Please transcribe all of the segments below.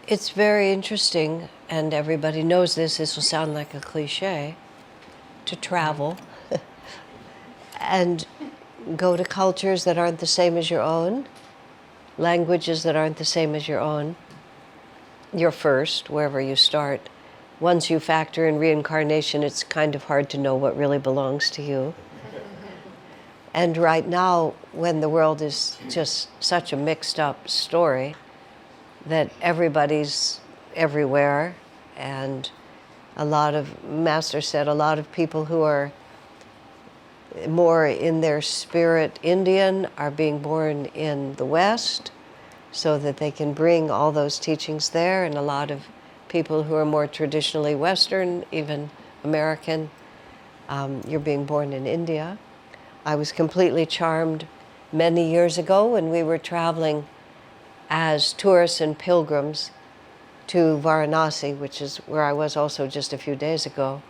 It's very interesting, and everybody knows this. This will sound like a cliche, to travel and go to cultures that aren't the same as your own, languages that aren't the same as your own. You're first, wherever you start. Once you factor in reincarnation, it's kind of hard to know what really belongs to you. And right now, when the world is just such a mixed up story, that everybody's everywhere, and Master said, a lot of people who are more in their spirit Indian are being born in the West so that they can bring all those teachings there, and a lot of people who are more traditionally Western, even American, you're being born in India. I was completely charmed many years ago when we were traveling as tourists and pilgrims to Varanasi, which is where I was also just a few days ago.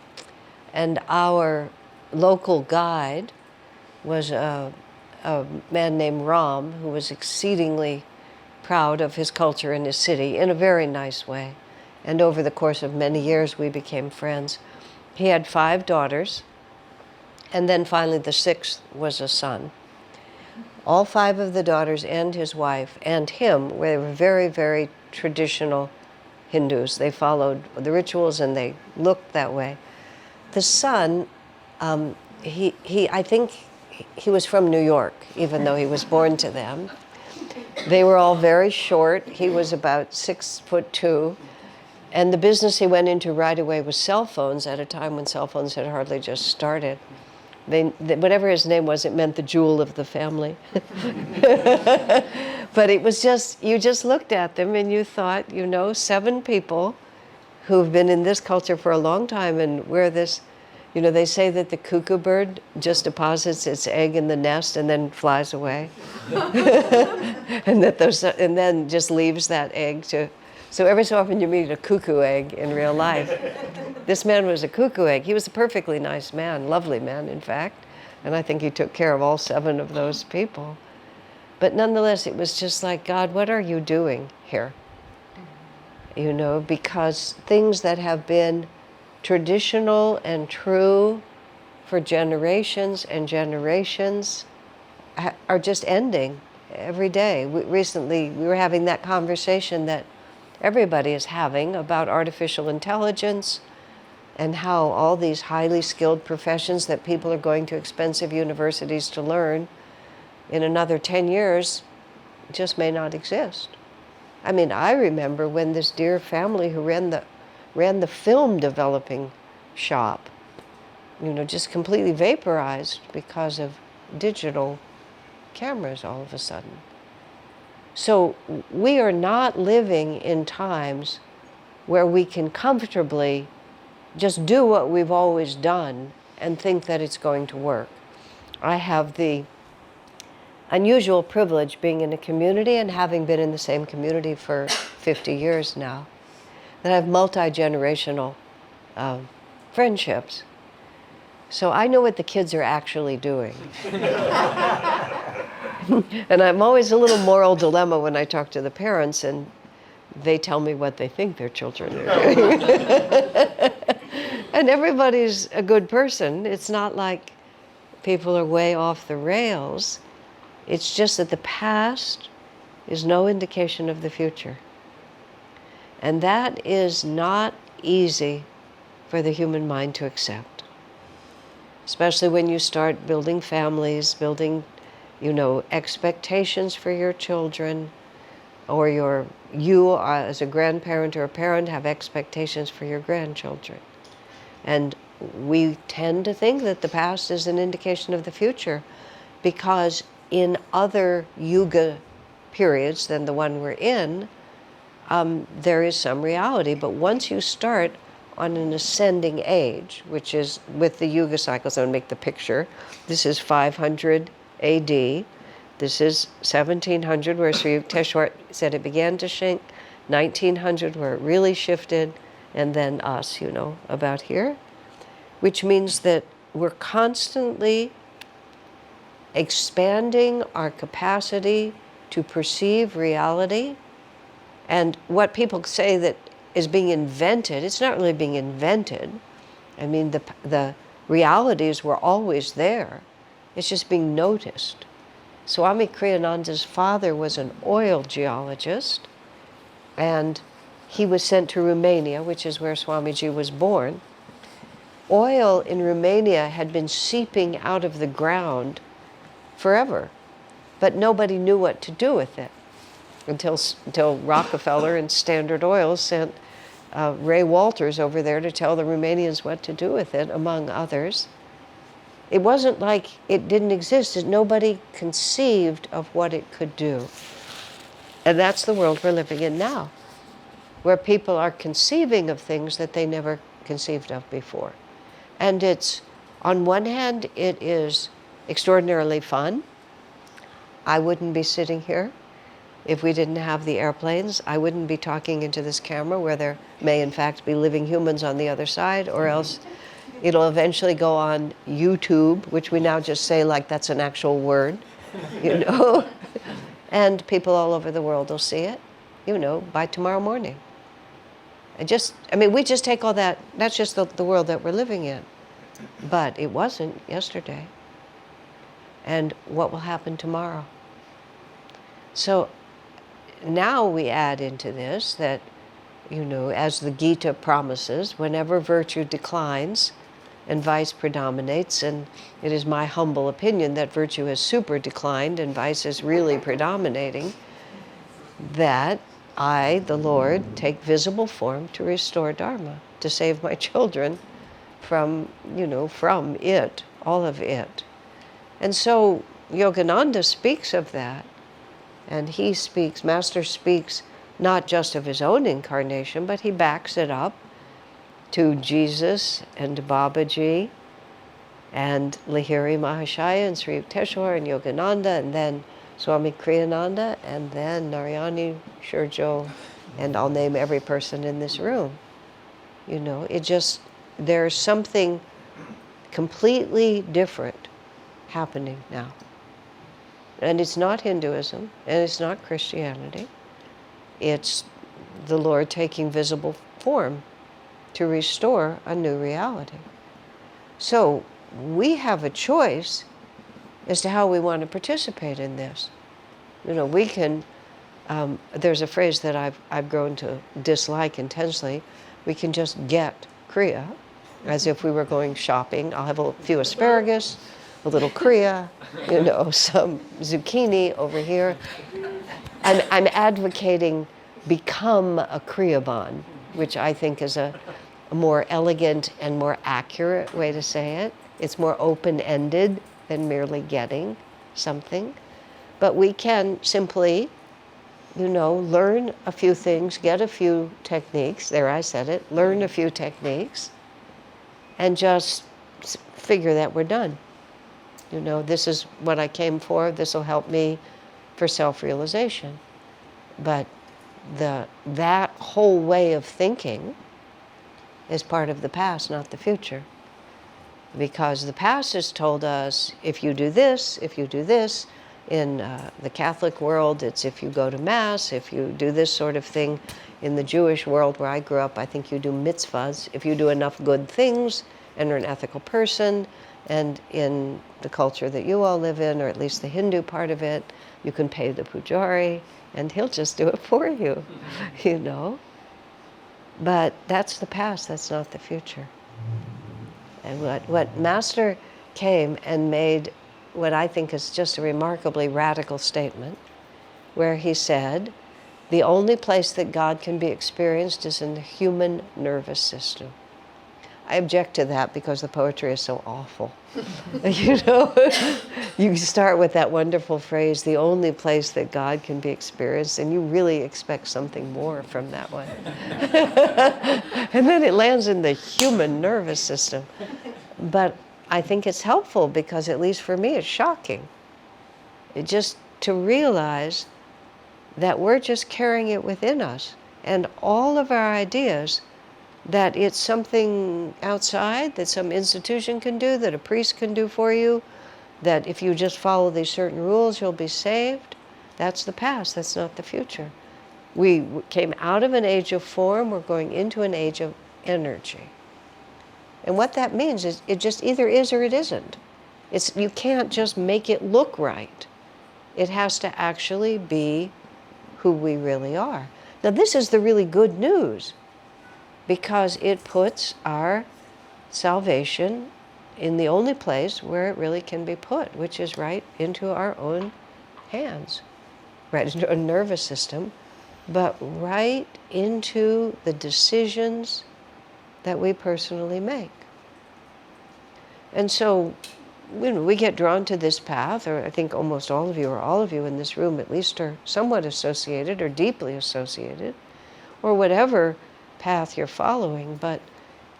And our local guide was a man named Ram, who was exceedingly proud of his culture and his city in a very nice way. And over the course of many years, we became friends. He had 5 daughters, and then finally the 6th was a son. All 5 of the daughters and his wife and him were very, very traditional Hindus. They followed the rituals and they looked that way. The son, I think he was from New York, even though he was born to them. They were all very short. He was about 6'2". And the business he went into right away was cell phones at a time when cell phones had hardly just started. Whatever his name was, it meant the jewel of the family. But it was just, you just looked at them and you thought, 7 people who've been in this culture for a long time, and where this, they say that the cuckoo bird just deposits its egg in the nest and then flies away. and then just leaves that egg to, so every so often you meet a cuckoo egg in real life. This man was a cuckoo egg. He was a perfectly nice man, lovely man, in fact. And I think he took care of all 7 of those people. But nonetheless, it was just like, God, what are you doing here? Because things that have been traditional and true for generations and generations are just ending every day. Recently, we were having that conversation that everybody is having about artificial intelligence, and how all these highly skilled professions that people are going to expensive universities to learn in another 10 years just may not exist. I mean, I remember when this dear family who ran the film developing shop, just completely vaporized because of digital cameras all of a sudden. So we are not living in times where we can comfortably just do what we've always done and think that it's going to work. I have the unusual privilege being in a community and having been in the same community for 50 years now, that I have multi-generational friendships. So I know what the kids are actually doing. And I'm always a little moral dilemma when I talk to the parents and they tell me what they think their children are doing. And everybody's a good person. It's not like people are way off the rails. It's just that the past is no indication of the future. And that is not easy for the human mind to accept. Especially when you start building families, building, expectations for your children, or you as a grandparent or a parent have expectations for your grandchildren. And we tend to think that the past is an indication of the future, because in other yuga periods than the one we're in, there is some reality. But once you start on an ascending age, which is with the yuga cycles, I'll make the picture. This is 500 AD. This is 1700, where Sri Yukteswar said it began to shrink, 1900, where it really shifted, and then us, about here, which means that we're constantly expanding our capacity to perceive reality And what people say that is being invented, it's not really being invented. I mean, the realities were always there. It's just being noticed. Swami Kriyananda's father was an oil geologist, and he was sent to Romania, which is where Swamiji was born. Oil in Romania had been seeping out of the ground forever, but nobody knew what to do with it until Rockefeller and Standard Oil sent Ray Walters over there to tell the Romanians what to do with it, among others. It wasn't like it didn't exist. Nobody conceived of what it could do. And that's the world we're living in now, where people are conceiving of things that they never conceived of before. And it's, on one hand, it is extraordinarily fun. I wouldn't be sitting here if we didn't have the airplanes. I wouldn't be talking into this camera where there may in fact be living humans on the other side, or else it'll eventually go on YouTube, which we now just say like that's an actual word, you know, and people all over the world will see it, you know, by tomorrow morning. We just take all that, that's just the world that we're living in. But it wasn't yesterday. And what will happen tomorrow? So now we add into this that, you know, as the Gita promises, whenever virtue declines and vice predominates, and it is my humble opinion that virtue has super declined and vice is really predominating, that I, the Lord, take visible form to restore Dharma, to save my children from, you know, from it, all of it. And so Yogananda speaks of that, and he speaks, Master speaks not just of his own incarnation, but he backs it up to Jesus and Babaji and Lahiri Mahashaya and Sri Yukteswar and Yogananda, and then Swami Kriyananda, and then Narayani, Shurjo, and I'll name every person in this room. You know, there's something completely different happening now. And it's not Hinduism, and it's not Christianity. It's the Lord taking visible form to restore a new reality. So we have a choice as to how we want to participate in this. You know, we can, there's a phrase that I've grown to dislike intensely. We can just get Kriya, as if we were going shopping. I'll have a few asparagus, a little Kriya, you know, some zucchini over here. I'm advocating become a Kriyaban, which I think is a more elegant and more accurate way to say it. It's more open-ended than merely getting something. But we can simply, you know, learn a few things, get a few techniques, there I said it, learn a few techniques, and just figure that we're done. You know, this is what I came for, this will help me for self-realization. But that whole way of thinking is part of the past, not the future. Because the past has told us, if you do this, in the Catholic world, it's if you go to Mass, if you do this sort of thing. In the Jewish world where I grew up, I think you do mitzvahs. If you do enough good things and are an ethical person, and in the culture that you all live in, or at least the Hindu part of it, you can pay the pujari, and he'll just do it for you, you know? But that's the past, that's not the future. And what Master came and made what I think is just a remarkably radical statement, where he said, the only place that God can be experienced is in the human nervous system. I object to that because the poetry is so awful. You know, you start with that wonderful phrase, the only place that God can be experienced, and you really expect something more from that one. And then it lands in the human nervous system. But I think it's helpful because, at least for me, it's shocking. It just to realize that we're just carrying it within us. And all of our ideas that it's something outside, that some institution can do, that a priest can do for you, that if you just follow these certain rules, you'll be saved. That's the past, that's not the future. We came out of an age of form, we're going into an age of energy. And what that means is it just either is or it isn't. You can't just make it look right. It has to actually be who we really are. Now, this is the really good news, because it puts our salvation in the only place where it really can be put, which is right into our own hands, right into our nervous system, but right into the decisions that we personally make. And so when we get drawn to this path, or I think almost all of you, or all of you in this room at least, are somewhat associated or deeply associated, or whatever path you're following, but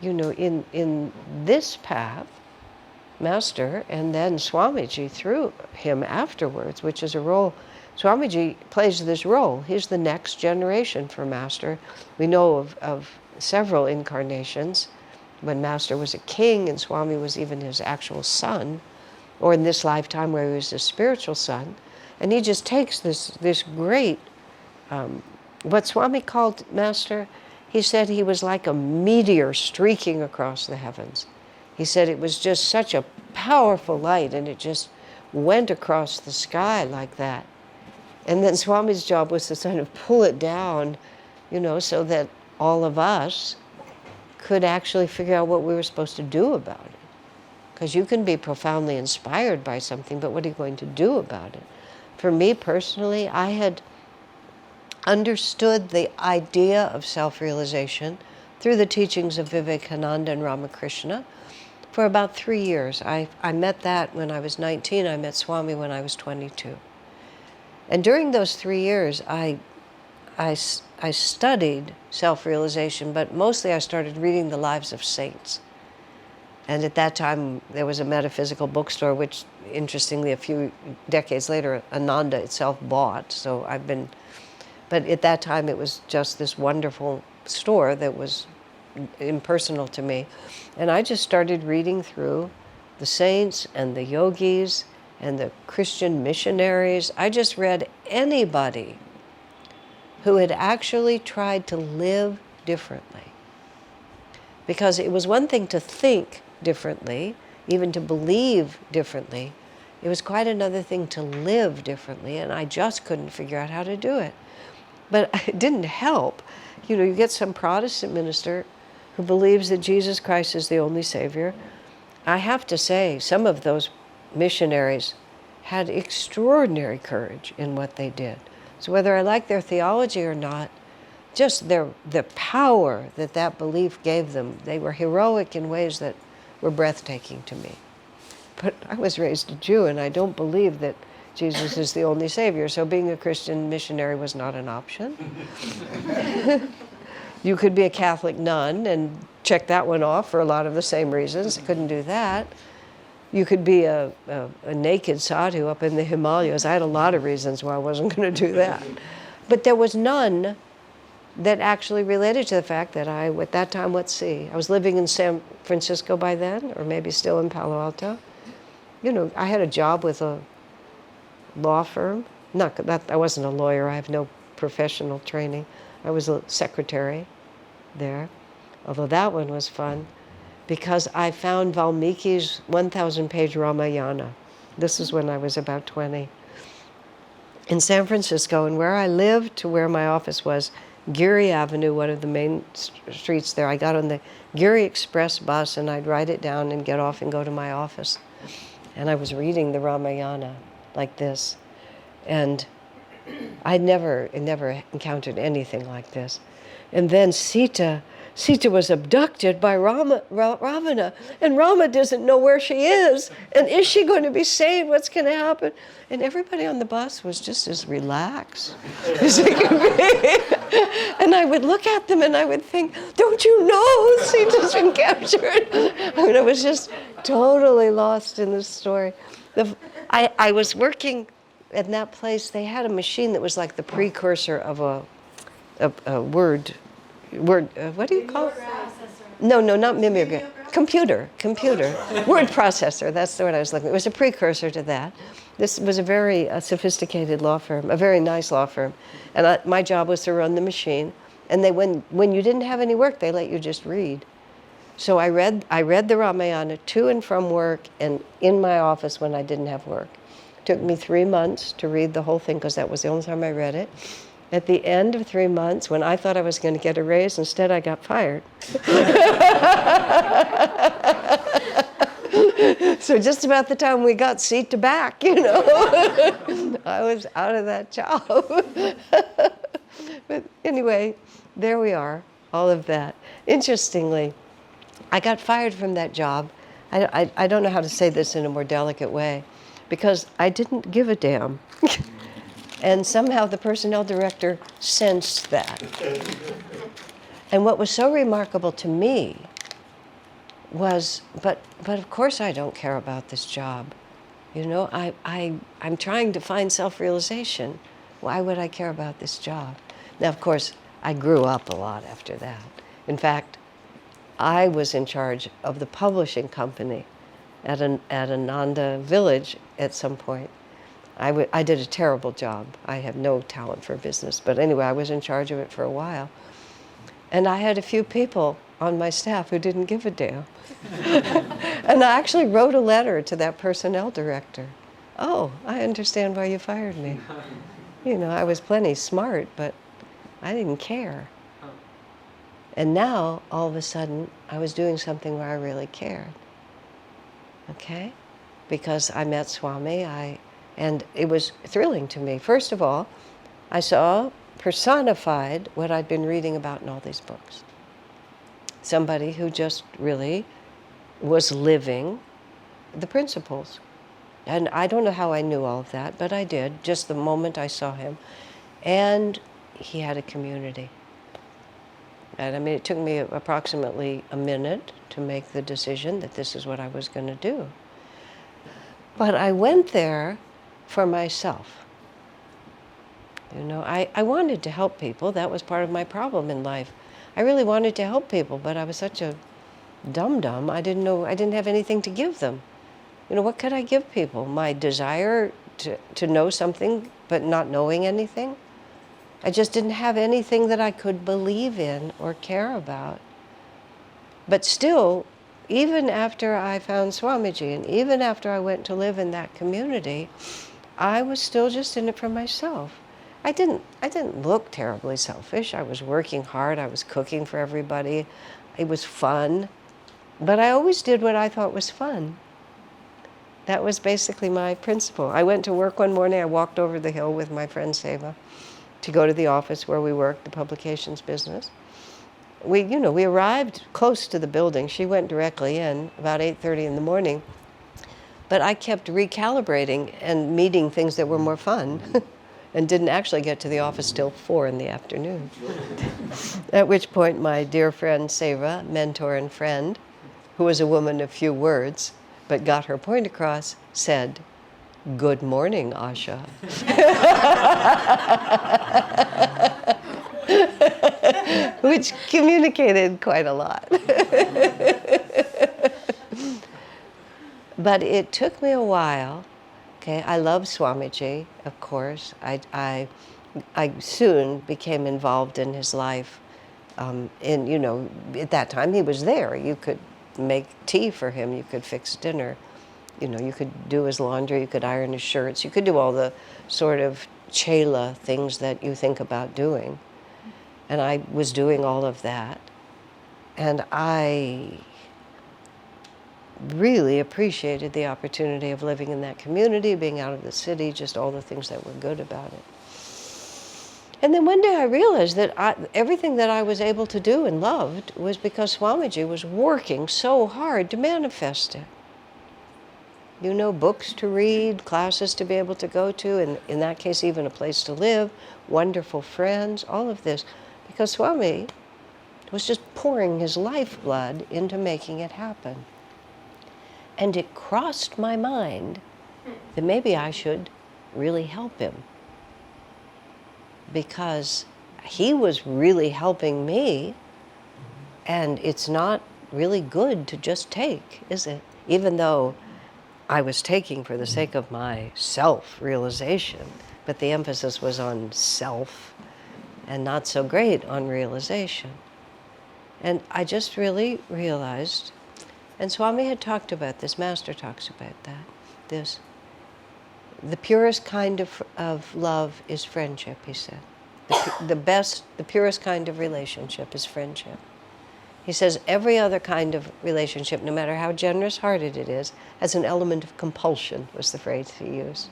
in this path, Master, and then Swamiji through him afterwards, which is a role, Swamiji plays this role. He's the next generation for Master. We know of several incarnations when Master was a king and Swami was even his actual son, or in this lifetime where he was his spiritual son. And he just takes this great, what Swami called Master, he said he was like a meteor streaking across the heavens. He said it was just such a powerful light, and it just went across the sky like that. And then Swami's job was to sort of pull it down, so that all of us could actually figure out what we were supposed to do about it. Because you can be profoundly inspired by something, but what are you going to do about it? For me personally, I had understood the idea of self-realization through the teachings of Vivekananda and Ramakrishna for about 3 years. I met that when I was 19. I met Swami when I was 22. And during those 3 years, I studied self-realization, but mostly I started reading the lives of saints. And at that time, there was a metaphysical bookstore, which, interestingly, a few decades later, Ananda itself bought. But at that time, it was just this wonderful store that was impersonal to me. And I just started reading through the saints and the yogis and the Christian missionaries. I just read anybody who had actually tried to live differently. Because it was one thing to think differently, even to believe differently. It was quite another thing to live differently, and I just couldn't figure out how to do it. But it didn't help. You get some Protestant minister who believes that Jesus Christ is the only Savior. I have to say, some of those missionaries had extraordinary courage in what they did. So whether I like their theology or not, just the power that belief gave them, they were heroic in ways that were breathtaking to me. But I was raised a Jew, and I don't believe that Jesus is the only Savior, so being a Christian missionary was not an option. You could be a Catholic nun and check that one off for a lot of the same reasons. I couldn't do that. You could be a naked sadhu up in the Himalayas. I had a lot of reasons why I wasn't going to do that. But there was none that actually related to the fact that at that time, I was living in San Francisco by then, or maybe still in Palo Alto. I had a job with a law firm. Not that I wasn't a lawyer. I have no professional training. I was a secretary there, although that one was fun because I found Valmiki's 1,000-page Ramayana. This is when I was about 20. In San Francisco, and where I lived to where my office was, Geary Avenue, one of the main streets there, I got on the Geary Express bus and I'd write it down and get off and go to my office. And I was reading the Ramayana like this. And I'd never encountered anything like this. And then Sita was abducted by Ravana, and Rama doesn't know where she is. And is she going to be saved? What's going to happen? And everybody on the bus was just as relaxed as they could be. And I would look at them and I would think, don't you know Sita's been captured? I was just totally lost in this story. I was working in that place. They had a machine that was like the precursor of a word, what do you call it? No, not mimeograph. Computer. Word processor, that's the word I was looking at. It was a precursor to that. This was a very sophisticated law firm, a very nice law firm. And my job was to run the machine. And when you didn't have any work, they let you just read. So I read the Ramayana to and from work and in my office when I didn't have work. It took me 3 months to read the whole thing because that was the only time I read it. At the end of 3 months, when I thought I was going to get a raise, instead I got fired. So just about the time we got seat to back, I was out of that job. But anyway, there we are, all of that. Interestingly, I got fired from that job. I don't know how to say this in a more delicate way, because I didn't give a damn. And somehow the personnel director sensed that. And what was so remarkable to me was, but of course I don't care about this job. I'm trying to find self-realization. Why would I care about this job? Now, of course, I grew up a lot after that. In fact, I was in charge of the publishing company at Ananda village at some point. I did a terrible job. I have no talent for business. But anyway, I was in charge of it for a while. And I had a few people on my staff who didn't give a damn. And I actually wrote a letter to that personnel director. Oh, I understand why you fired me. I was plenty smart, but I didn't care. And now, all of a sudden, I was doing something where I really cared. Okay? Because I met Swami, and it was thrilling to me. First of all, I saw personified what I'd been reading about in all these books. Somebody who just really was living the principles. And I don't know how I knew all of that, but I did, just the moment I saw him. And he had a community. And I mean, it took me approximately a minute to make the decision that this is what I was going to do. But I went there for myself. I wanted to help people. That was part of my problem in life. I really wanted to help people, but I was such a dum-dum. I didn't have anything to give them. What could I give people? My desire to know something, but not knowing anything? I just didn't have anything that I could believe in or care about. But still, even after I found Swamiji, and even after I went to live in that community, I was still just in it for myself. I didn't look terribly selfish. I was working hard. I was cooking for everybody. It was fun. But I always did what I thought was fun. That was basically my principle. I went to work one morning. I walked over the hill with my friend Seva to go to the office where we worked, the publications business. We arrived close to the building. She went directly in about 8:30 in the morning. But I kept recalibrating and meeting things that were more fun and didn't actually get to the office till 4 in the afternoon. At which point my dear friend Seva, mentor and friend, who was a woman of few words, but got her point across, said, "Good morning, Asha." Which communicated quite a lot. But it took me a while. Okay, I love Swamiji, of course. I soon became involved in his life. At that time he was there. You could make tea for him. You could fix dinner. You could do his laundry. You could iron his shirts. You could do all the sort of chela things that you think about doing. And I was doing all of that. And I really appreciated the opportunity of living in that community, being out of the city, just all the things that were good about it. And then one day I realized that everything that I was able to do and loved was because Swamiji was working so hard to manifest it. Books to read, classes to be able to go to, and in that case even a place to live, wonderful friends, all of this. Because Swami was just pouring his lifeblood into making it happen. And it crossed my mind that maybe I should really help him. Because he was really helping me, and it's not really good to just take, is it? Even though I was taking for the sake of my self-realization, but the emphasis was on self and not so great on realization. And I just really realized, and Swami had talked about this, Master talks about that, this, the purest kind of love is friendship, he said. The purest kind of relationship is friendship. He says every other kind of relationship, no matter how generous-hearted it is, has an element of compulsion, was the phrase he used.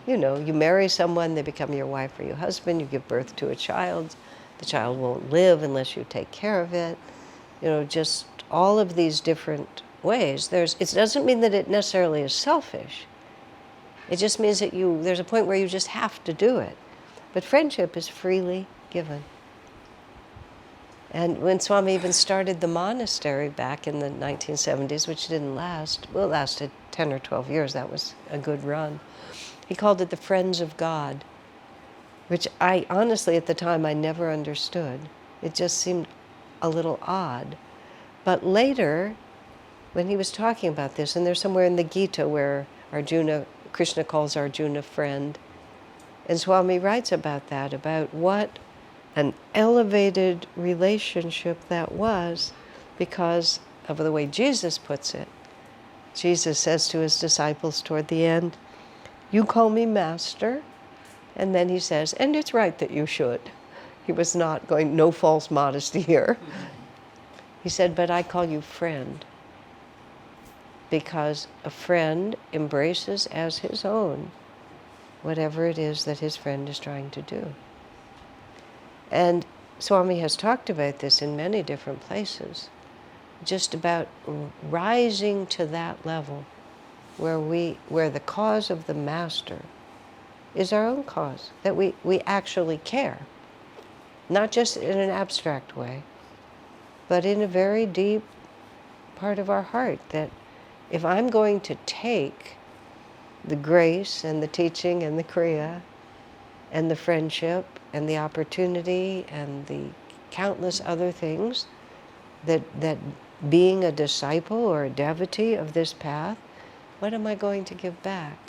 You know, you marry someone, they become your wife or your husband, you give birth to a child, the child won't live unless you take care of it. You know, just all of these different ways. It doesn't mean that it necessarily is selfish. It just means that there's a point where you just have to do it. But friendship is freely given. And when Swami even started the monastery back in the 1970s, which didn't last, well, it lasted 10 or 12 years, that was a good run. He called it the Friends of God, which I honestly, at the time, I never understood. It just seemed a little odd. But later, when he was talking about this, and there's somewhere in the Gita where Krishna calls Arjuna friend, and Swami writes about that, about what an elevated relationship that was because of the way Jesus puts it. Jesus says to his disciples toward the end, "You call me master," and then he says, "And it's right that you should." He was not going, no false modesty here. He said, "But I call you friend," because a friend embraces as his own whatever it is that his friend is trying to do. And Swami has talked about this in many different places, just about rising to that level where the cause of the master is our own cause, that we actually care, not just in an abstract way, but in a very deep part of our heart, that if I'm going to take the grace and the teaching and the kriya and the friendship and the opportunity and the countless other things that being a disciple or a devotee of this path, what am I going to give back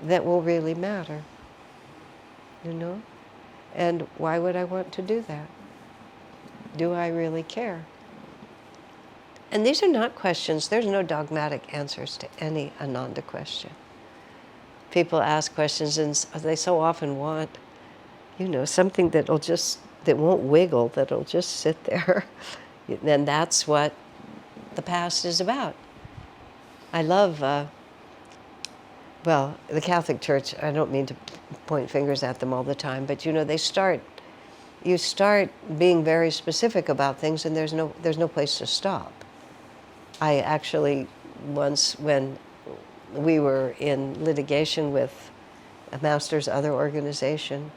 that will really matter? You know? And why would I want to do that? Do I really care? And these are not questions, there's no dogmatic answers to any Ananda question. People ask questions and they so often want, you know, something that won't wiggle, that'll just sit there. And that's what the past is about. I love, well, the Catholic Church, I don't mean to point fingers at them all the time, but you know, you start being very specific about things and there's no place to stop. I actually once, when we were in litigation with a master's other organization,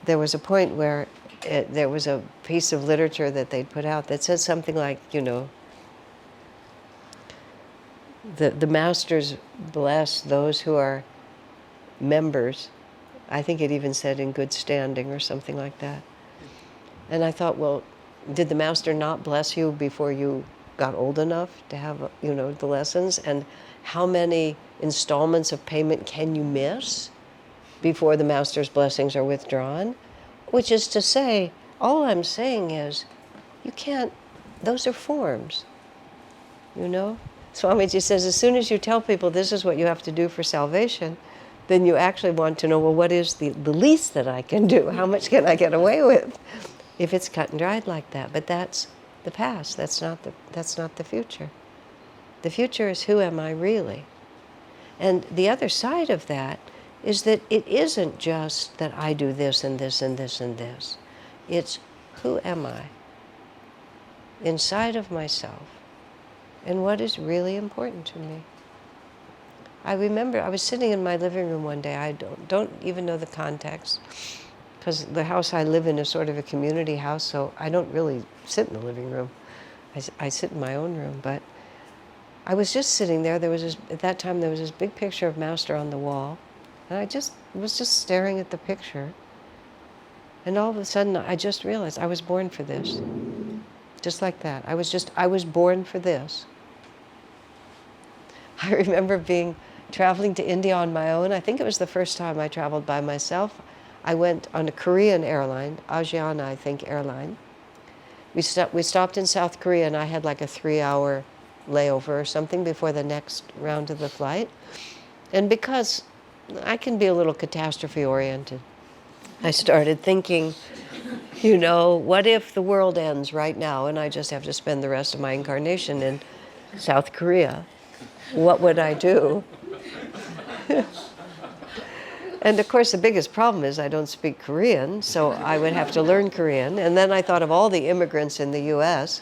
there was a point where there was a piece of literature that they'd put out that said something like, you know, the masters bless those who are members. I think it even said in good standing or something like that. And I thought, well, did the master not bless you before you got old enough to have, you know, the lessons? And how many installments of payment can you miss before the master's blessings are withdrawn? Which is to say, all I'm saying is, you can't, those are forms, you know? Swamiji says, as soon as you tell people this is what you have to do for salvation, then you actually want to know, well, what is the least that I can do? How much can I get away with? If it's cut and dried like that. But that's the past, that's not the future. The future is, who am I really? And the other side of that is that it isn't just that I do this and this and this and this. It's, who am I inside of myself and what is really important to me? I remember I was sitting in my living room one day. I don't even know the context, because the house I live in is sort of a community house, so I don't really sit in the living room. I sit in my own room, but I was just sitting there. At that time, there was this big picture of Master on the wall, and I was just staring at the picture. And all of a sudden, I just realized I was born for this. Just like that. I was born for this. I remember traveling to India on my own. I think it was the first time I traveled by myself. I went on a Korean airline, Asiana, I think, airline. We stopped in South Korea, and I had like a 3-hour layover or something before the next round of the flight. And because I can be a little catastrophe oriented, I started thinking, what if the world ends right now and I just have to spend the rest of my incarnation in South Korea? What would I do? And of course, the biggest problem is I don't speak Korean, so I would have to learn Korean. And then I thought of all the immigrants in the US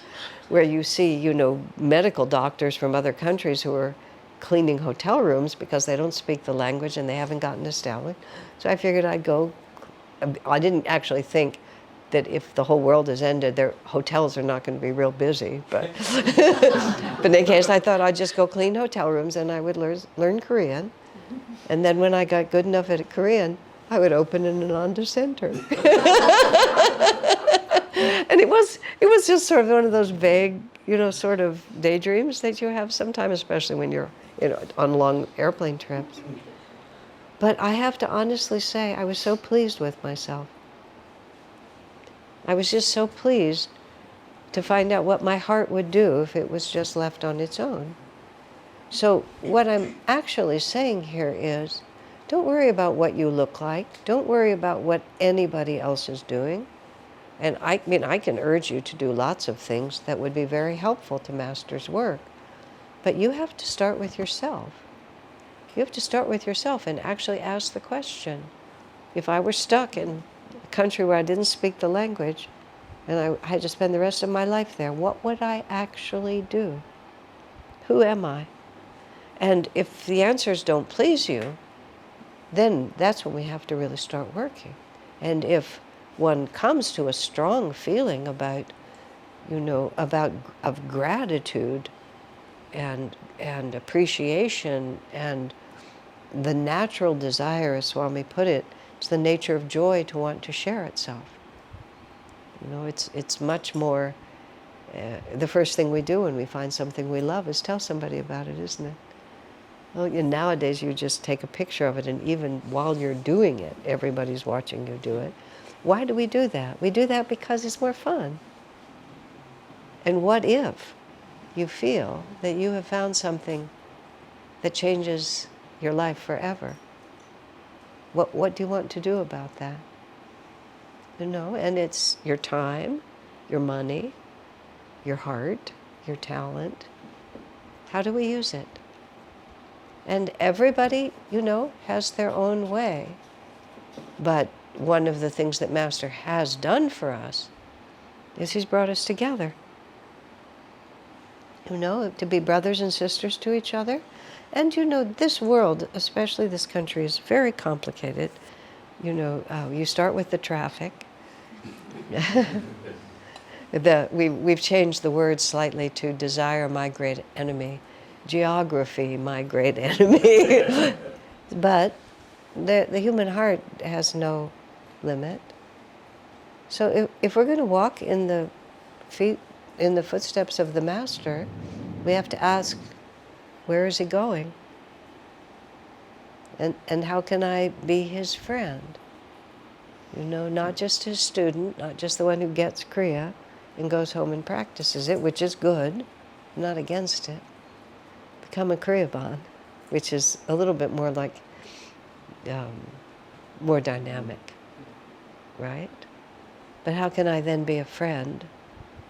where you see, medical doctors from other countries who are cleaning hotel rooms because they don't speak the language and they haven't gotten established. So I figured I'd go. I didn't actually think that if the whole world has ended, their hotels are not going to be real busy. But, but in any case, I thought I'd just go clean hotel rooms and I would learn Korean. And then when I got good enough at Korean, I would open an Ananda center. And it was just sort of one of those vague, sort of daydreams that you have sometimes, especially when you're, on long airplane trips. But I have to honestly say, I was so pleased with myself. I was just so pleased to find out what my heart would do if it was just left on its own. So what I'm actually saying here is, don't worry about what you look like. Don't worry about what anybody else is doing. And I can urge you to do lots of things that would be very helpful to Master's work. But you have to start with yourself. You have to start with yourself and actually ask the question. If I were stuck in a country where I didn't speak the language and I had to spend the rest of my life there, what would I actually do? Who am I? And if the answers don't please you, then that's when we have to really start working. And if one comes to a strong feeling of gratitude and appreciation and the natural desire, as Swami put it, it's the nature of joy to want to share itself. It's much more, the first thing we do when we find something we love is tell somebody about it, isn't it? Well, nowadays you just take a picture of it, and even while you're doing it, everybody's watching you do it. Why do we do that? We do that because it's more fun. And what if you feel that you have found something that changes your life forever? What do you want to do about that? And it's your time, your money, your heart, your talent. How do we use it? And everybody, has their own way. But one of the things that Master has done for us is he's brought us together. To be brothers and sisters to each other. And this world, especially this country, is very complicated. You start with the traffic. We've changed the word slightly to desire, my great enemy. Geography, my great enemy. But the human heart has no limit. So if we're going to walk in the footsteps of the Master, we have to ask, where is he going? And how can I be his friend? Not just his student, not just the one who gets Kriya and goes home and practices it, which is good. I'm not against it. Become a Kriyaban, which is a little bit more like, more dynamic, right? But how can I then be a friend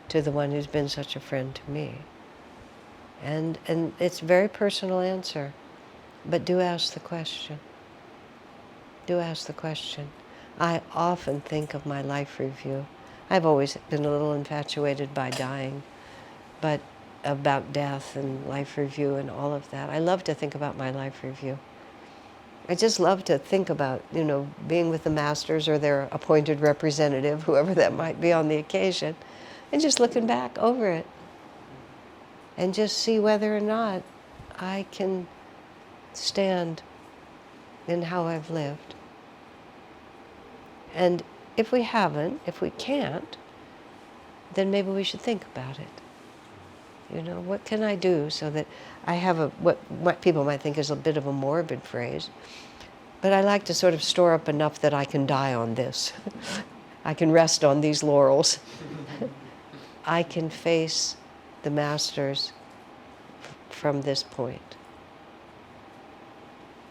to the one who's been such a friend to me? And it's a very personal answer, but do ask the question. Do ask the question. I often think of my life review. I've always been a little infatuated by dying, but about death and life review and all of that. I love to think about my life review. I just love to think about, being with the Masters or their appointed representative, whoever that might be on the occasion, and just looking back over it and just see whether or not I can stand in how I've lived. And if we haven't, if we can't, then maybe we should think about it. You know, what can I do so that I have what people might think is a bit of a morbid phrase, but I like to sort of store up enough that I can die on this. I can rest on these laurels. I can face the masters from this point.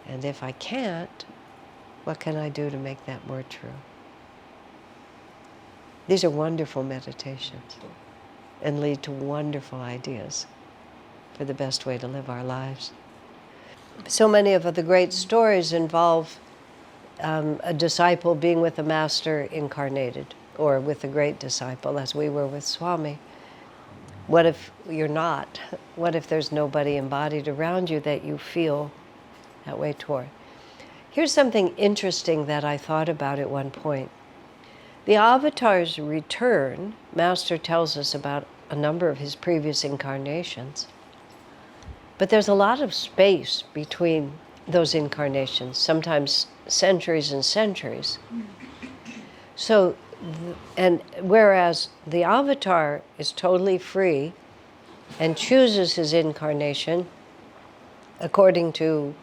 And if I can't, what can I do to make that more true? These are wonderful meditations and lead to wonderful ideas for the best way to live our lives. So many of the great stories involve a disciple being with a master incarnated, or with a great disciple, as we were with Swami. What if you're not? What if there's nobody embodied around you that you feel that way toward? Here's something interesting that I thought about at one point. The avatar's return, Master tells us about a number of his previous incarnations. But there's a lot of space between those incarnations, sometimes centuries and centuries. So, and whereas the avatar is totally free and chooses his incarnation according to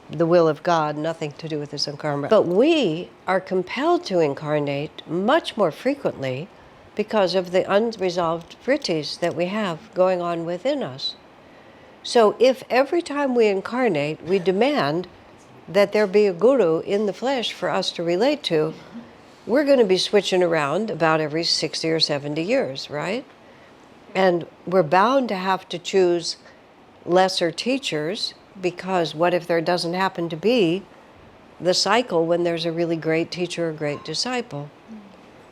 the will of God, nothing to do with his own karma. But we are compelled to incarnate much more frequently because of the unresolved vrittis that we have going on within us. So if every time we incarnate, we demand that there be a guru in the flesh for us to relate to, we're going to be switching around about every 60 or 70 years, right? And we're bound to have to choose lesser teachers, because what if there doesn't happen to be the cycle when there's a really great teacher or great disciple?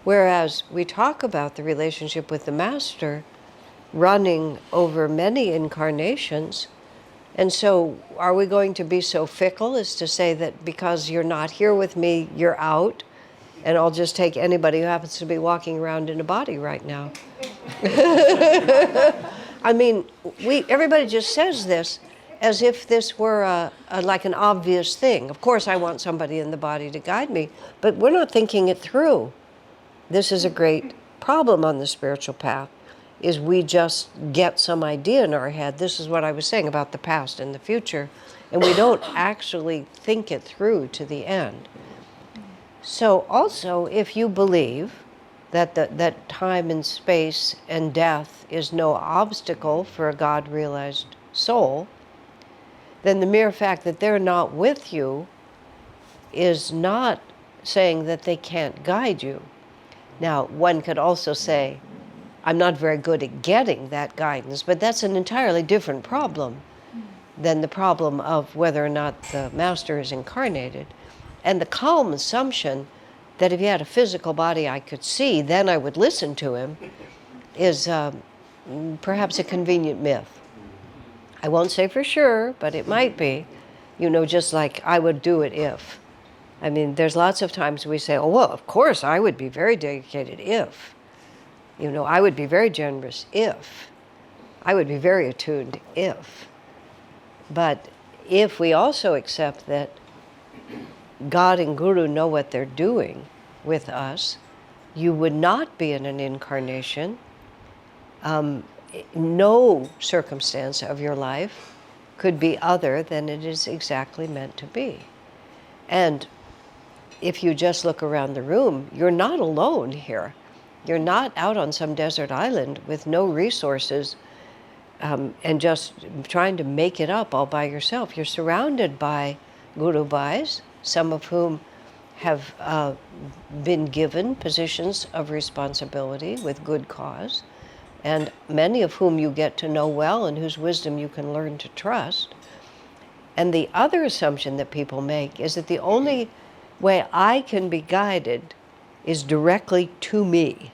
Whereas we talk about the relationship with the master running over many incarnations, and so are we going to be so fickle as to say that because you're not here with me, you're out, and I'll just take anybody who happens to be walking around in a body right now? I mean, everybody just says this as if this were like an obvious thing. Of course I want somebody in the body to guide me, but we're not thinking it through. This is a great problem on the spiritual path, is we just get some idea in our head. This is what I was saying about the past and the future, and we don't actually think it through to the end. So also, if you believe that time and space and death is no obstacle for a God-realized soul, then the mere fact that they're not with you is not saying that they can't guide you. Now, one could also say, I'm not very good at getting that guidance, but that's an entirely different problem than the problem of whether or not the master is incarnated. And the calm assumption that if he had a physical body I could see, then I would listen to him, is perhaps a convenient myth. I won't say for sure, but it might be, just like I would do it if. I mean, there's lots of times we say, oh, well, of course, I would be very dedicated if. I would be very generous if. I would be very attuned if. But if we also accept that God and Guru know what they're doing with us, you would not be in an incarnation. No circumstance of your life could be other than it is exactly meant to be. And if you just look around the room, you're not alone here. You're not out on some desert island with no resources and just trying to make it up all by yourself. You're surrounded by Guru Bhais, some of whom have been given positions of responsibility with good cause, and many of whom you get to know well and whose wisdom you can learn to trust. And the other assumption that people make is that the only way I can be guided is directly to me.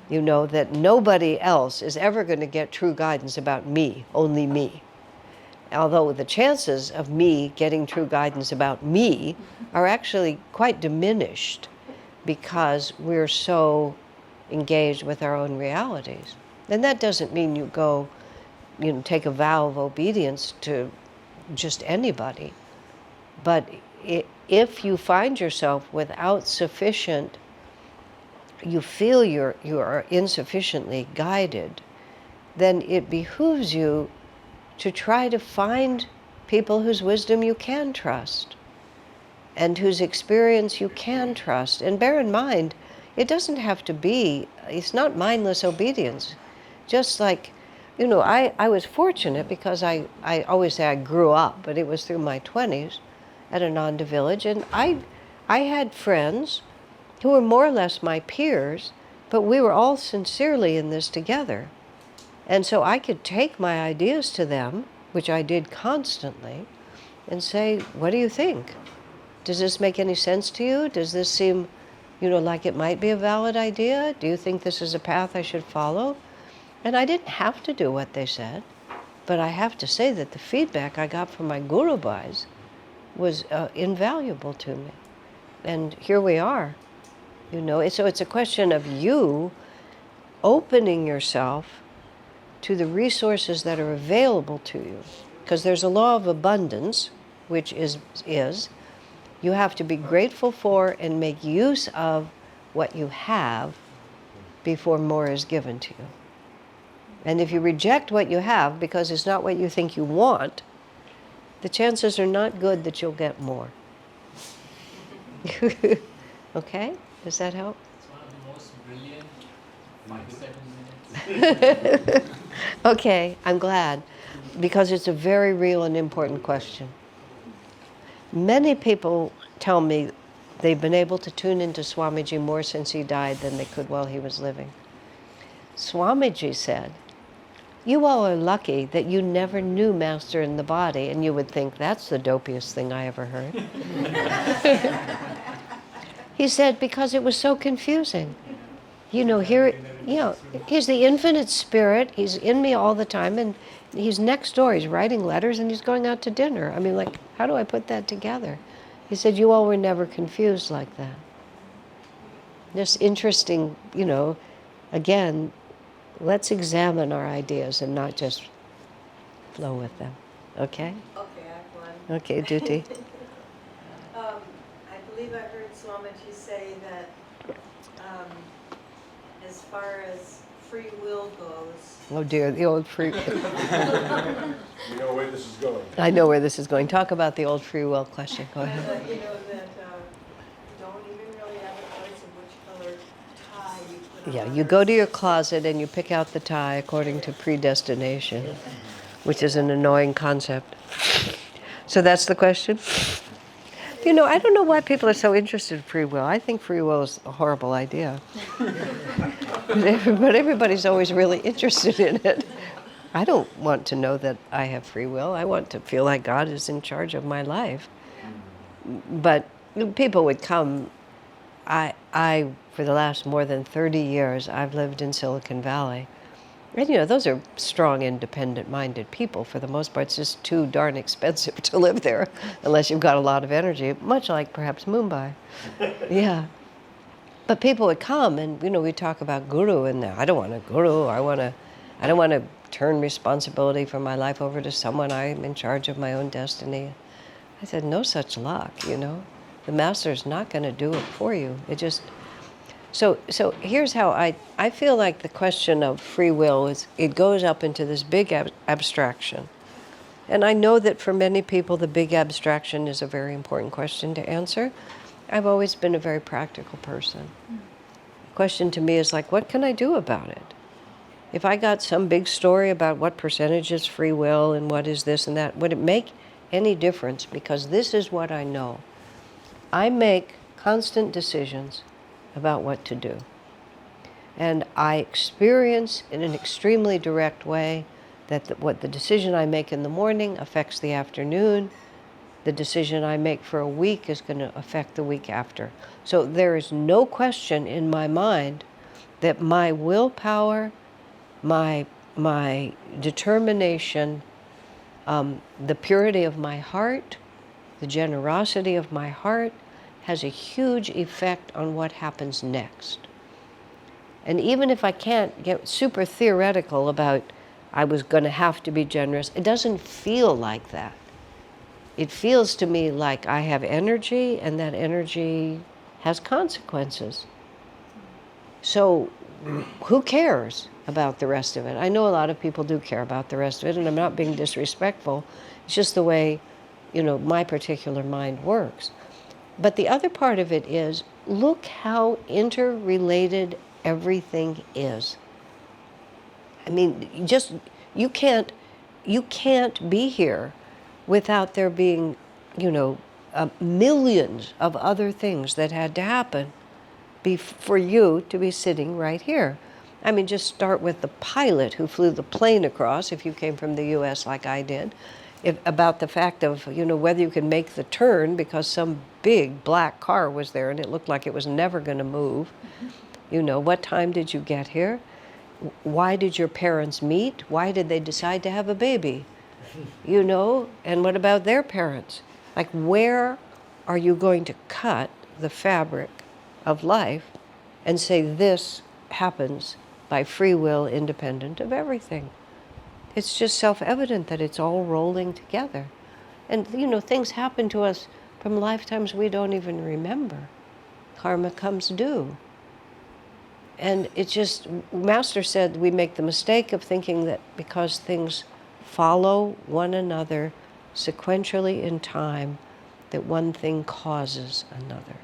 That nobody else is ever going to get true guidance about me, only me. Although the chances of me getting true guidance about me are actually quite diminished because we're so engaged with our own realities. And that doesn't mean you go, take a vow of obedience to just anybody. But if you find yourself without you feel you are insufficiently guided, then it behooves you to try to find people whose wisdom you can trust and whose experience you can trust. And bear in mind, it doesn't have to be, it's not mindless obedience. Just like, I was fortunate because I always say I grew up, but it was through my 20s at Ananda Village. And I had friends who were more or less my peers, but we were all sincerely in this together. And so I could take my ideas to them, which I did constantly, and say, what do you think? Does this make any sense to you? Does this seem, like it might be a valid idea? Do you think this is a path I should follow? And I didn't have to do what they said, but I have to say that the feedback I got from my Guru Bhais was invaluable to me. And here we are, So it's a question of you opening yourself to the resources that are available to you. Because there's a law of abundance, which is you have to be grateful for and make use of what you have before more is given to you. And if you reject what you have because it's not what you think you want, the chances are not good that you'll get more. Okay? Does that help? It's one of the most brilliant 5-7 minutes. Okay, I'm glad, because it's a very real and important question. Many people tell me they've been able to tune into Swamiji more since he died than they could while he was living. Swamiji said, you all are lucky that you never knew Master in the body, and you would think that's the dopiest thing I ever heard. He said, because it was so confusing. Here, he's the infinite spirit, he's in me all the time, and he's next door, he's writing letters, and he's going out to dinner. I mean, how do I put that together? He said, you all were never confused like that. Just interesting, again, let's examine our ideas and not just flow with them. Okay? Okay, I have one. Okay, Duty. I believe I heard Swamiji say that as far as free will goes. Oh dear, the old free will. You know where this is going. I know where this is going. Talk about the old free will question. Go ahead. That you don't even really have a choice of which color tie you put on. Yeah, you go to your closet and you pick out the tie according to predestination, which is an annoying concept. So that's the question? I don't know why people are so interested in free will. I think free will is a horrible idea. But everybody's always really interested in it. I don't want to know that I have free will. I want to feel like God is in charge of my life. But people would come. I for the last more than 30 years, I've lived in Silicon Valley. And those are strong, independent-minded people. For the most part, it's just too darn expensive to live there unless you've got a lot of energy, much like perhaps Mumbai. Yeah. But people would come and, we talk about guru, and I don't want a guru. I don't want to turn responsibility for my life over to someone. I'm in charge of my own destiny. I said, no such luck, The master's not going to do it for you. It just... So here's how I feel like the question of free will is, it goes up into this big abstraction. And I know that for many people, the big abstraction is a very important question to answer. I've always been a very practical person. The question to me is what can I do about it? If I got some big story about what percentage is free will and what is this and that, would it make any difference? Because this is what I know. I make constant decisions about what to do. And I experience in an extremely direct way that what the decision I make in the morning affects the afternoon. The decision I make for a week is going to affect the week after. So there is no question in my mind that my willpower, my determination, the purity of my heart, the generosity of my heart, has a huge effect on what happens next. And even if I can't get super theoretical about I was going to have to be generous, it doesn't feel like that. It feels to me like I have energy, and that energy has consequences. So who cares about the rest of it? I know a lot of people do care about the rest of it, and I'm not being disrespectful. It's just the way, my particular mind works. But the other part of it is, look how interrelated everything is. I mean, you can't be here without there being, millions of other things that had to happen for you to be sitting right here. I mean, just start with the pilot who flew the plane across, if you came from the U.S. like I did, about the fact of, whether you can make the turn because some big black car was there and it looked like it was never going to move. What time did you get here? Why did your parents meet? Why did they decide to have a baby? And what about their parents? Like, where are you going to cut the fabric of life and say this happens by free will independent of everything? It's just self-evident that it's all rolling together. And, things happen to us from lifetimes we don't even remember. Karma comes due. And it's just, Master said we make the mistake of thinking that because things follow one another sequentially in time, that one thing causes another.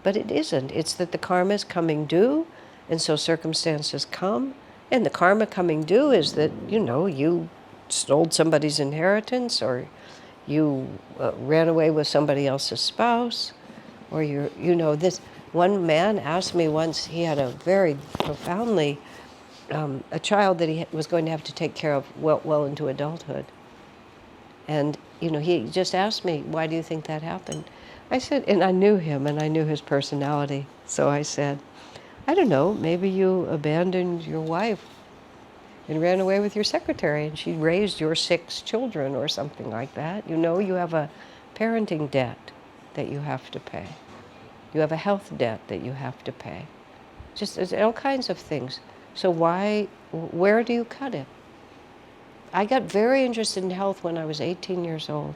But it isn't. It's that the karma is coming due, and so circumstances come. And the karma coming due is that, you stole somebody's inheritance, or you ran away with somebody else's spouse, or this. One man asked me once, he had a very profoundly, a child that he was going to have to take care of well into adulthood. And, he just asked me, why do you think that happened? I said, and I knew him and I knew his personality. So I said, I don't know, maybe you abandoned your wife and ran away with your secretary and she raised your 6 children or something like that. You have a parenting debt that you have to pay. You have a health debt that you have to pay. Just there's all kinds of things. So where do you cut it? I got very interested in health when I was 18 years old.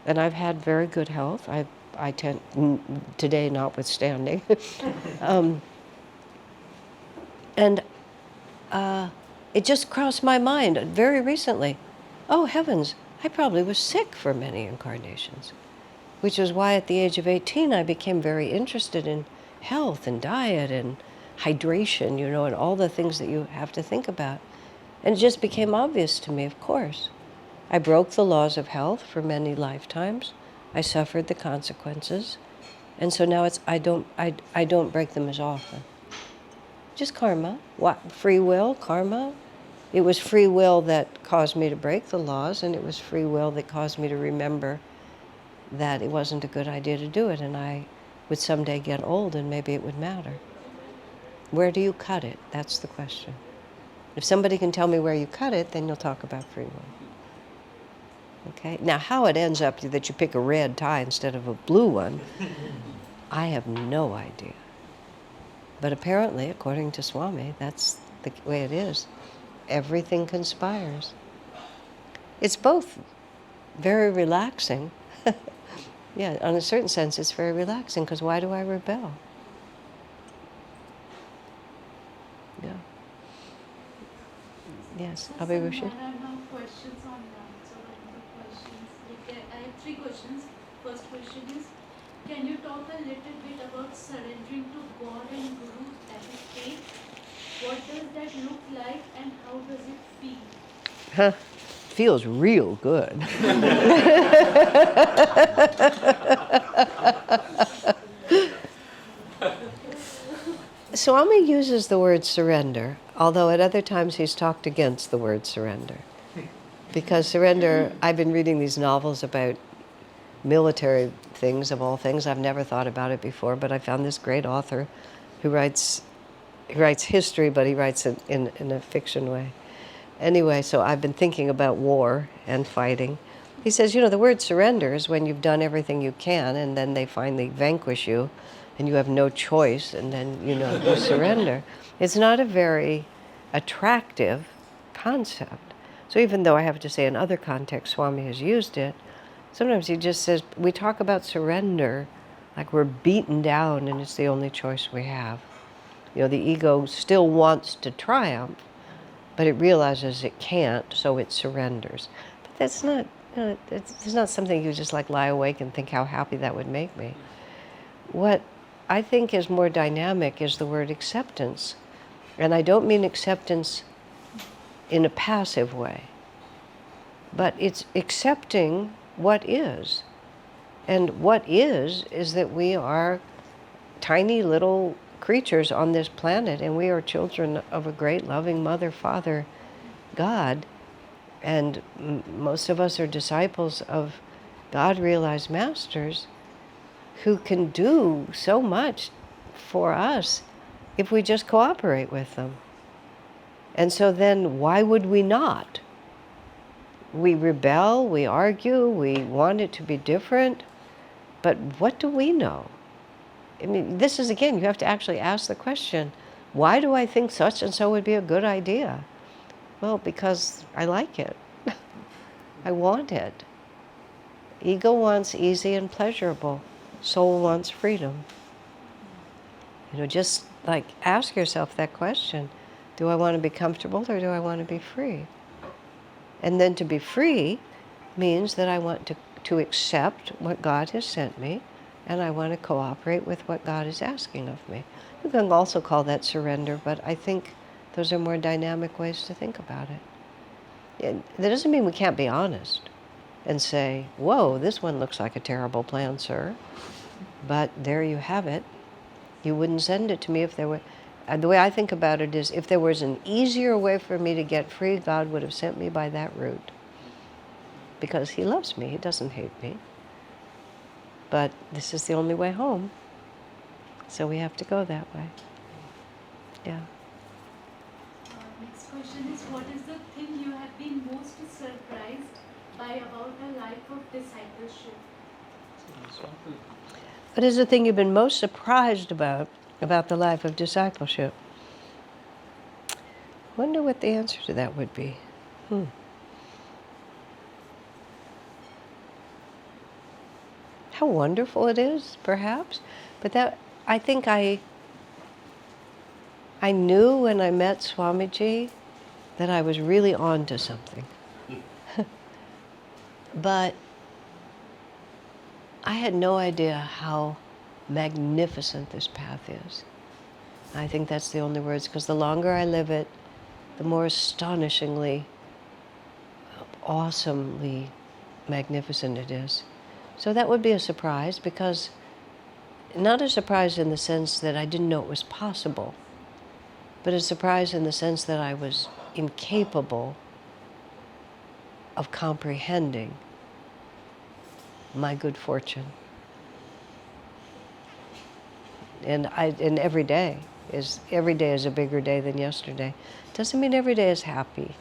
And I've had very good health. I tend, today notwithstanding. And it just crossed my mind very recently. Oh, heavens, I probably was sick for many incarnations. Which is why at the age of 18 I became very interested in health and diet and hydration, and all the things that you have to think about. And it just became obvious to me, of course. I broke the laws of health for many lifetimes. I suffered the consequences. And so now I don't break them as often. Just karma. What? Free will, karma. It was free will that caused me to break the laws, and it was free will that caused me to remember that it wasn't a good idea to do it, and I would someday get old and maybe it would matter. Where do you cut it? That's the question. If somebody can tell me where you cut it, then you'll talk about free will. Okay? Now, how it ends up that you pick a red tie instead of a blue one, I have no idea. But apparently, according to Swami, that's the way it is. Everything conspires. It's both very relaxing. Yeah, in a certain sense, it's very relaxing, because why do I rebel? Yeah. Yes, Abhirushi? I have now questions on that. So the questions, I have 3 questions. First question is, can you talk a little bit about surrendering to God and Guru as a state? What does that look like and how does it feel? Huh. Feels real good. Swami uses the word surrender, although at other times he's talked against the word surrender. Because surrender, I've been reading these novels about military things, of all things. I've never thought about it before, but I found this great author who writes history, but he writes it in a fiction way. Anyway, so I've been thinking about war and fighting. He says, the word surrender is when you've done everything you can and then they finally vanquish you and you have no choice and then, you surrender. It's not a very attractive concept. So even though I have to say in other contexts Swami has used it, sometimes he just says, we talk about surrender like we're beaten down and it's the only choice we have. The ego still wants to triumph, but it realizes it can't, so it surrenders. But that's not, it's not something you just like lie awake and think how happy that would make me. What I think is more dynamic is the word acceptance. And I don't mean acceptance in a passive way, but it's accepting what is. And what is that we are tiny little creatures on this planet, and we are children of a great loving Mother, Father, God, and most of us are disciples of God-realized masters who can do so much for us if we just cooperate with them. And so then why would we not? We rebel, we argue, we want it to be different, but what do we know? I mean, this is, again, you have to actually ask the question, why do I think such and so would be a good idea? Well, because I like it. I want it. Ego wants easy and pleasurable. Soul wants freedom. Just like ask yourself that question. Do I want to be comfortable or do I want to be free? And then to be free means that I want to accept what God has sent me, and I want to cooperate with what God is asking of me. You can also call that surrender, but I think those are more dynamic ways to think about it. That doesn't mean we can't be honest and say, whoa, this one looks like a terrible plan, sir. But there you have it. You wouldn't send it to me if there were... the way I think about it is, if there was an easier way for me to get free, God would have sent me by that route. Because He loves me. He doesn't hate me. But this is the only way home. So we have to go that way. Yeah. Next question is, what is the thing you have been most surprised by about a life of discipleship? What is the thing you've been most surprised about the life of discipleship? Wonder what the answer to that would be. How wonderful it is, perhaps. But that, I think I knew when I met Swamiji that I was really on to something. But I had no idea how magnificent this path is. I think that's the only words, because the longer I live it, the more astonishingly, awesomely magnificent it is. So that would be a surprise, because not a surprise in the sense that I didn't know it was possible, but a surprise in the sense that I was incapable of comprehending my good fortune. And every day is a bigger day than yesterday. Doesn't mean every day is happy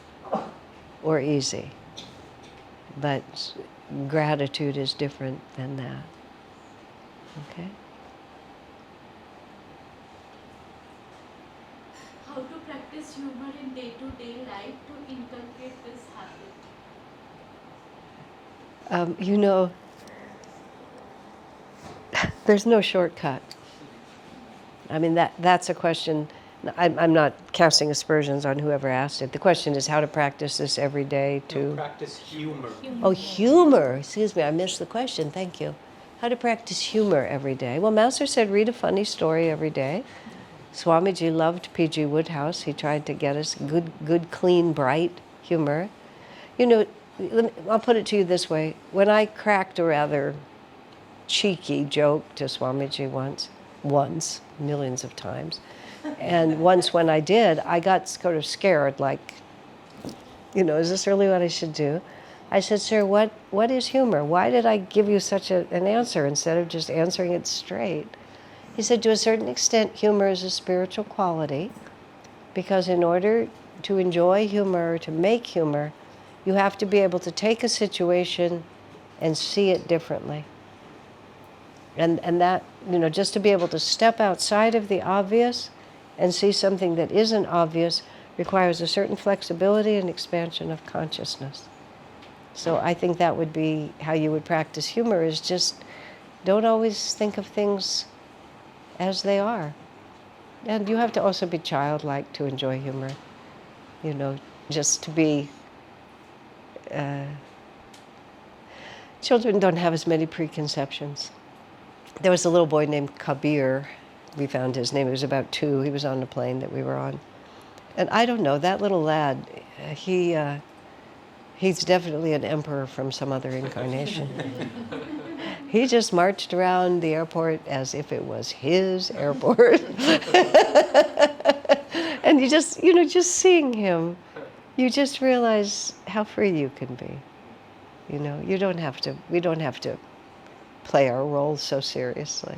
or easy, but gratitude is different than that. Okay? How to practice humor in day-to-day life to inculcate this habit? There's no shortcut. I mean, that's a question. I'm not casting aspersions on whoever asked it. The question is how to practice this every day to... Practice humor. Oh, humor. Excuse me, I missed the question. Thank you. How to practice humor every day. Well, Master said read a funny story every day. Swamiji loved P.G. Woodhouse. He tried to get us good, clean, bright humor. I'll put it to you this way. When I cracked a rather cheeky joke to Swamiji once, millions of times, and once when I did, I got sort of scared, like, is this really what I should do? I said, sir, what is humor? Why did I give you such an answer instead of just answering it straight? He said, to a certain extent, humor is a spiritual quality, because in order to enjoy humor, or to make humor, you have to be able to take a situation and see it differently. And that, just to be able to step outside of the obvious and see something that isn't obvious requires a certain flexibility and expansion of consciousness. So I think that would be how you would practice humor, is just don't always think of things as they are. And you have to also be childlike to enjoy humor. You know, just to be... children don't have as many preconceptions. There was a little boy named Kabir. We found his name. He was about 2. He was on the plane that we were on. And I don't know, that little lad, he's definitely an emperor from some other incarnation. He just marched around the airport as if it was his airport. And you just, just seeing him, you just realize how free you can be. We don't have to play our roles so seriously.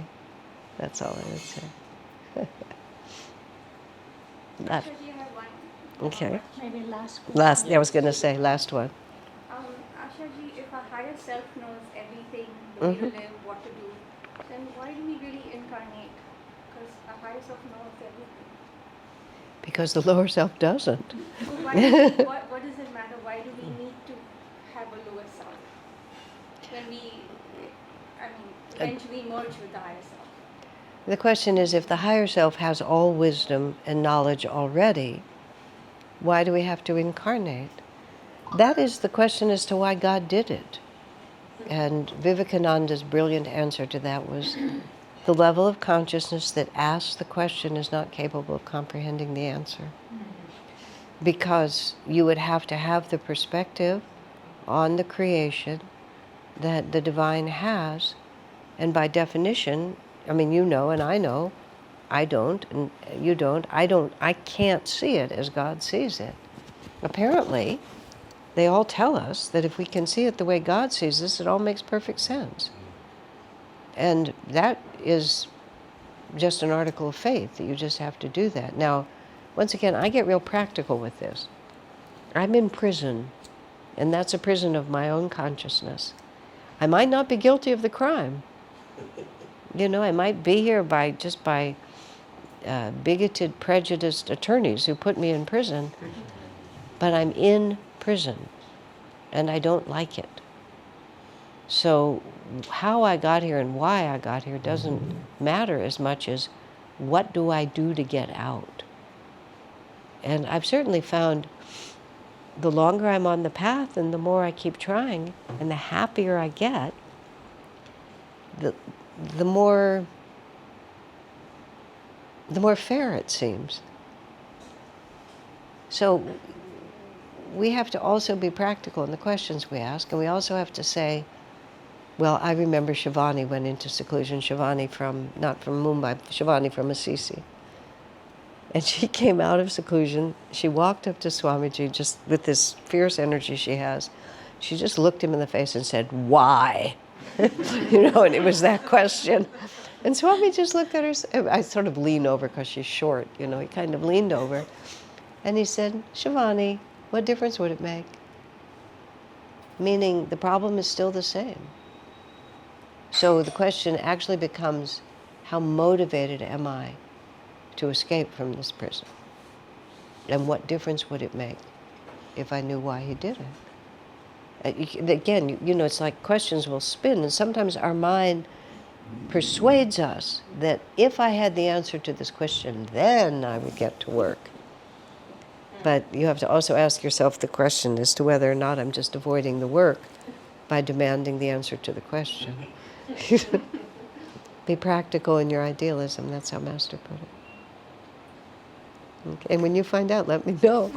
That's all I would say. Actually, I have one. Okay. Maybe last I was going to say, last one. Ashaji, if our higher self knows everything, the way to Mhm. live, what to do, then why do we really incarnate? Because our higher self knows everything. Because the lower self doesn't. So what does it matter? Why do we need to have a lower self when we, eventually merge with the higher self? The question is, if the higher self has all wisdom and knowledge already, why do we have to incarnate? That is the question as to why God did it. And Vivekananda's brilliant answer to that was, the level of consciousness that asks the question is not capable of comprehending the answer. Because you would have to have the perspective on the creation that the divine has, and by definition, you know and I know, I don't, and you don't, I can't see it as God sees it. Apparently, they all tell us that if we can see it the way God sees this, it all makes perfect sense. And that is just an article of faith, that you just have to do that. Now, once again, I get real practical with this. I'm in prison, and that's a prison of my own consciousness. I might not be guilty of the crime. I might be here by bigoted, prejudiced attorneys who put me in prison, but I'm in prison, and I don't like it. So how I got here and why I got here doesn't matter as much as what do I do to get out. And I've certainly found the longer I'm on the path and the more I keep trying and the happier I get, the more fair it seems. So we have to also be practical in the questions we ask, and we also have to say, well, I remember Shivani went into seclusion, not from Mumbai, Shivani from Assisi. And she came out of seclusion, she walked up to Swamiji just with this fierce energy she has. She just looked him in the face and said, why? And it was that question. And Swami just looked at her, I sort of leaned over because she's short, he kind of leaned over. And he said, Shivani, what difference would it make? Meaning the problem is still the same. So the question actually becomes, how motivated am I to escape from this prison? And what difference would it make if I knew why he did it? Again, it's like questions will spin, and sometimes our mind persuades us that if I had the answer to this question, then I would get to work. But you have to also ask yourself the question as to whether or not I'm just avoiding the work by demanding the answer to the question. Be practical in your idealism, that's how Master put it. Okay. And when you find out, let me know.